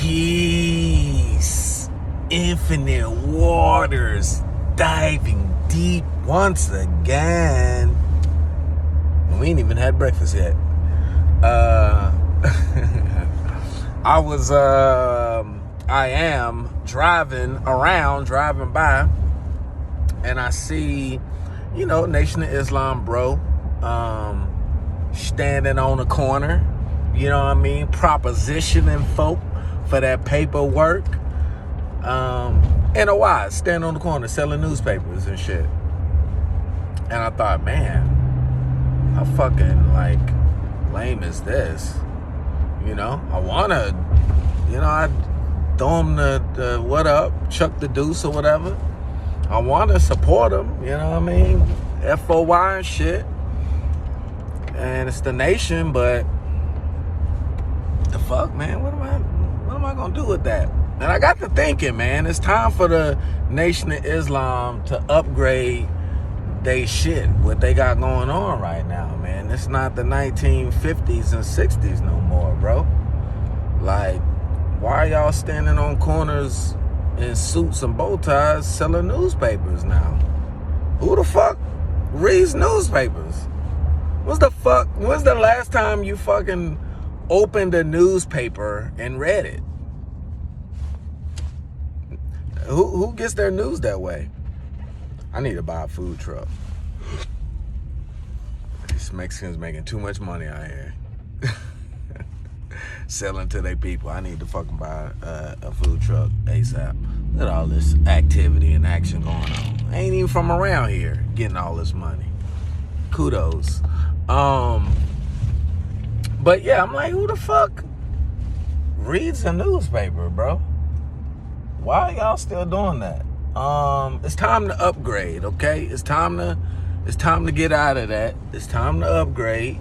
Peace. Infinite waters diving deep once again. We ain't even had breakfast yet. I am driving by, and I see, Nation of Islam, bro, standing on a corner, propositioning folk for that paperwork. Standing on the corner selling newspapers and shit. And I thought, man, how fucking lame is this? I wanna, I throw him the what up, chuck the deuce or whatever. I wanna support him, FOY and shit. And it's the nation, but the fuck, man, what am I gonna do with that? And I got to thinking, man, it's time for the Nation of Islam to upgrade they shit, what they got going on right now, man. It's not the 1950s and 60s no more, bro. Why are y'all standing on corners in suits and bow ties selling newspapers now? Who the fuck reads newspapers? When's the last time you fucking opened a newspaper and read it? Who gets their news that way? I need to buy a food truck. These Mexicans making too much money out here. Selling to their people. I need to fucking buy a food truck ASAP. Look at all this activity and action going on. I ain't even from around here getting all this money. Kudos. But yeah, I'm like, who the fuck reads a newspaper, bro? Why are y'all still doing that? It's time to upgrade, okay? It's time to get out of that. It's time to upgrade.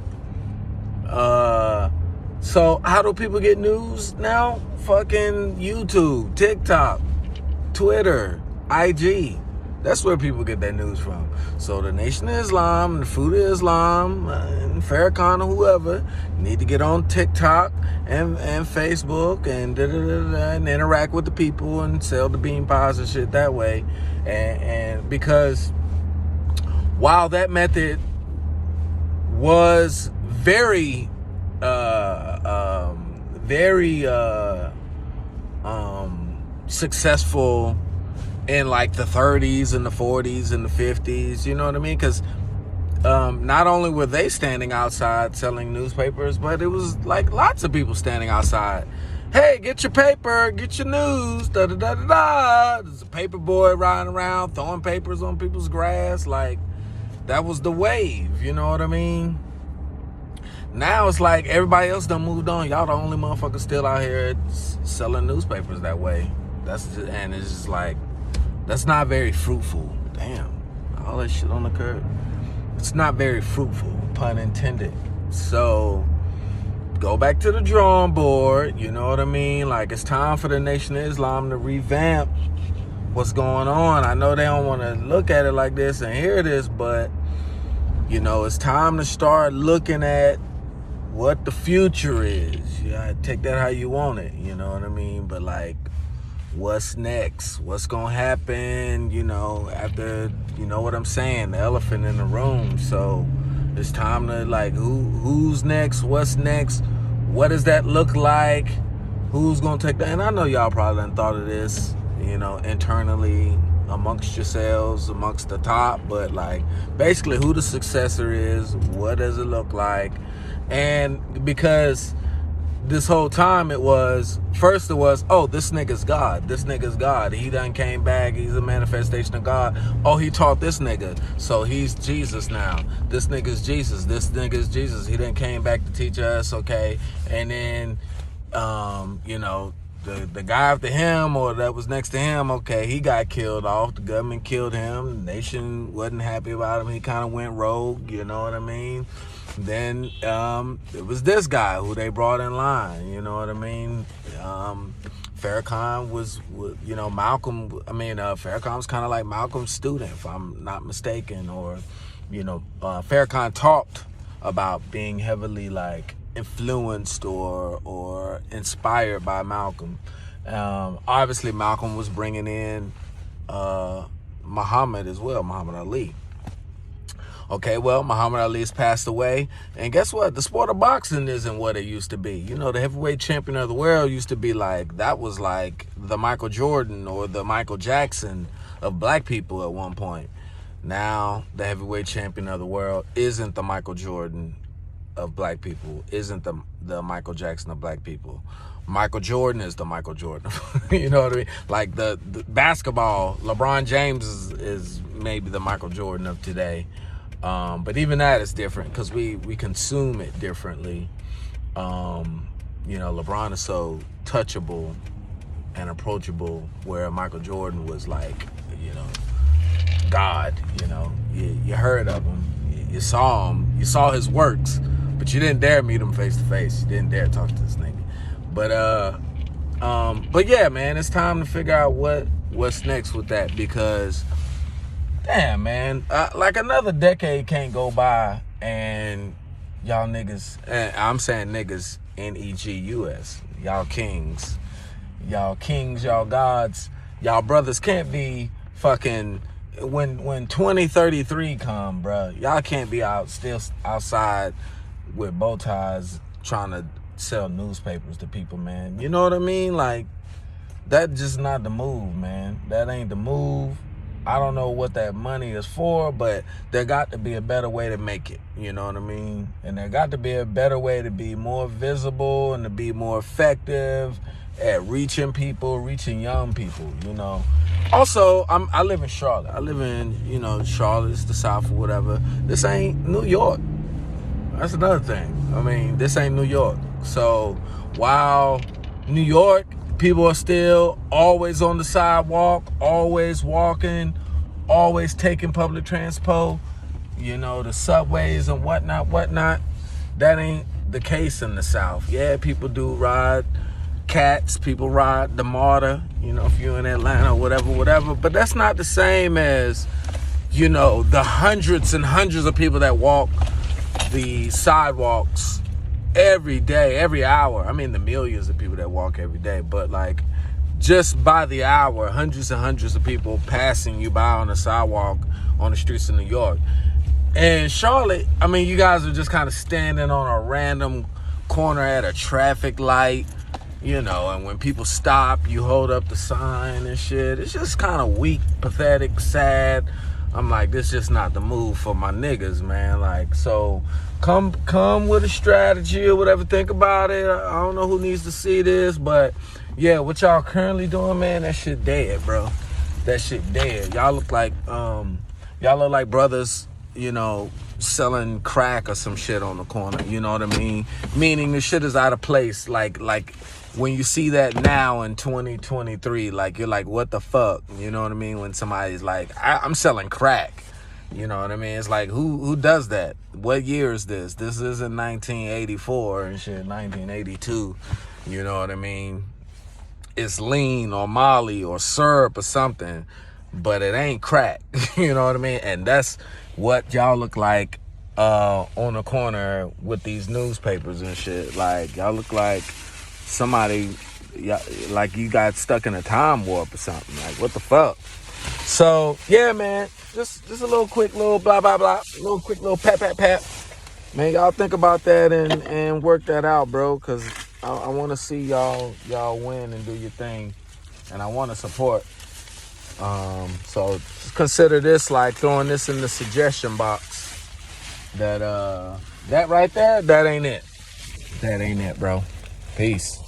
So how do people get news now? Fucking YouTube, TikTok, Twitter, IG. That's where people get their news from. So the Nation of Islam, and the Food of Islam, and Farrakhan or whoever need to get on TikTok and Facebook and and interact with the people and sell the bean pies and shit that way. And because while that method was very successful in the 30s and the 40s and the 50s, you know what I mean? Because not only were they standing outside selling newspapers, but it was lots of people standing outside. Hey, get your paper, get your news, da-da-da-da-da. There's a paper boy riding around throwing papers on people's grass. That was the wave, you know what I mean? Now it's everybody else done moved on. Y'all the only motherfuckers still out here selling newspapers that way. It's just that's not very fruitful. Damn, all that shit on the curb. It's not very fruitful, pun intended. So go back to the drawing board, you know what I mean? It's time for the Nation of Islam to revamp what's going on. I know they don't want to look at it like this and hear this, but it's time to start looking at what the future is. You gotta take that how you want it, you know what I mean? But what's next? What's gonna happen, after, you know what I'm saying, the elephant in the room. So it's time to who's next? What's next? What does that look like? Who's gonna take that? And I know y'all probably done thought of this, internally amongst yourselves, amongst the top, but basically who the successor is, what does it look like? And because this whole time first it was, oh, this nigga's God. This nigga's God. He done came back. He's a manifestation of God. Oh, he taught this nigga. So he's Jesus now. This nigga's Jesus. This nigga's Jesus. He done came back to teach us, okay? And then, the guy after him or that was next to him, okay, he got killed off. The government killed him. The nation wasn't happy about him. He kind of went rogue, you know what I mean? Then it was this guy who they brought in line, you know what I mean? Farrakhan was Malcolm. Farrakhan was kind of like Malcolm's student, if I'm not mistaken. Or, Farrakhan talked about being heavily influenced or inspired by Malcolm. Obviously, Malcolm was bringing in Muhammad as well, Muhammad Ali. Okay, well, Muhammad Ali's passed away, and guess what? The sport of boxing isn't what it used to be. You know, the heavyweight champion of the world used to be like, that was like the Michael Jordan or the Michael Jackson of black people at one point. Now, the heavyweight champion of the world isn't the Michael Jordan of black people, isn't the Michael Jackson of black people. Michael Jordan is the Michael Jordan. You know what I mean? Like the basketball, LeBron James is maybe the Michael Jordan of today. But even that is different because we consume it differently. You know, LeBron is so touchable and approachable, where Michael Jordan was like, you know, God. You know, you heard of him, you saw him, you saw his works, but you didn't dare meet him face to face. You didn't dare talk to this nigga. But yeah, man, it's time to figure out what's next with that, because damn, man, like another decade can't go by and y'all niggas, and I'm saying niggas, N-E-G-U-S, y'all kings, y'all gods, y'all brothers can't be fucking, when 2033 come, bruh, y'all can't be still outside with bow ties trying to sell newspapers to people, man. You know what I mean? Like, that's just not the move, man. That ain't the move. I don't know what that money is for, but there got to be a better way to make it. You know what I mean? And there got to be a better way to be more visible and to be more effective at reaching people, reaching young people, you know. Also, I live in Charlotte. I live in, you know, Charlotte, it's the South or whatever. This ain't New York. That's another thing. I mean, this ain't New York. So while New York, people are still always on the sidewalk, always walking, always taking public transport, you know, the subways and whatnot. That ain't the case in the South. Yeah, people do ride cats, people ride the MARTA, you know, if you're in Atlanta, whatever. But that's not the same as, you know, the hundreds and hundreds of people that walk the sidewalks every day, every hour. I mean, the millions of people that walk every day, but like just by the hour, hundreds and hundreds of people passing you by on the sidewalk on the streets of New York. And Charlotte, I mean, you guys are just kind of standing on a random corner at a traffic light, you know, and when people stop, you hold up the sign and shit. It's just kind of weak, pathetic, sad. I'm like, this is just not the move for my niggas, man. Like, so come with a strategy or whatever. Think about it. I don't know who needs to see this, but yeah, what y'all currently doing, man, that shit dead, bro. That shit dead. Y'all look like brothers, you know, selling crack or some shit on the corner. You know what I mean? Meaning the shit is out of place. Like when you see that now in 2023, like you're like, what the fuck? You know what I mean? When somebody's like, I'm selling crack. You know what I mean? It's like, who does that? What year is this? This isn't 1984 and shit, 1982. You know what I mean? It's lean or Molly or syrup or something, but it ain't crack. You know what I mean? And that's what y'all look like on the corner with these newspapers and shit. Like, y'all look like somebody, like you got stuck in a time warp or something. Like, what the fuck? So yeah, man, just a little quick little blah blah blah, little quick little pat. Man, y'all think about that and work that out, bro, because I want to see y'all win and do your thing, and I want to support. So just consider this like throwing this in the suggestion box. That right there, that ain't it, bro. Peace.